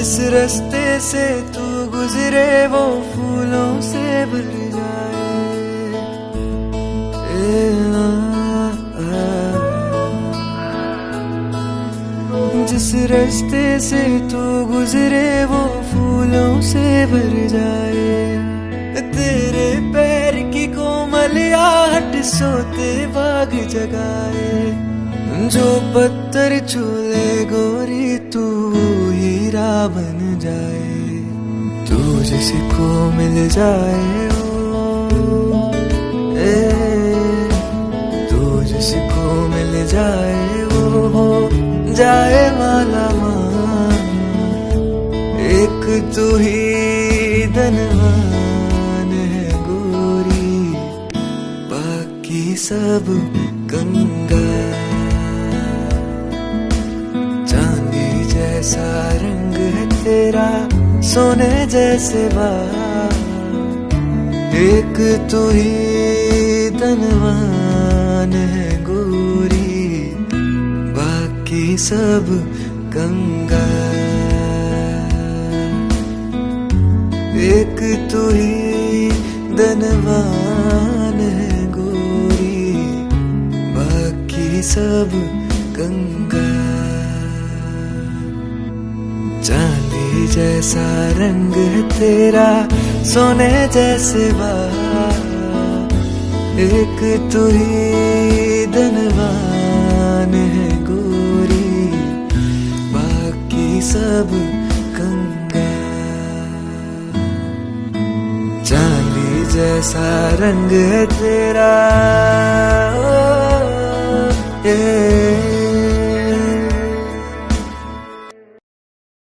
जिस रास्ते से तू गुजरे वो फूलों से भर जाए। जिस रास्ते से तू गुजरे वो फूलों से भर जाए। तेरे पैर की कोमल आहट सोते बाग जगाए। जो पत्थर छूले गोरी तू हीरा बन जाए। तू जिसको मिल जाए तू जिसको मिल जाए वो हो जाए माला माल। एक तू ही धनवान है गोरी, बाकी सब कंगाल। चांदी जैसा रंग है तेरा, सोने जैसे बाल। एक तू ही धनवान है गोरी, बाकी सब कंगाल। एक तू ही धनवान है गोरी, बाकी सब कंगाल। चांदी जैसा रंग है तेरा, सोने जैसे बाल। एक तू ही धनवान है गोरी, बाकी सब कंगाल। चांदी जैसा रंग है तेरा,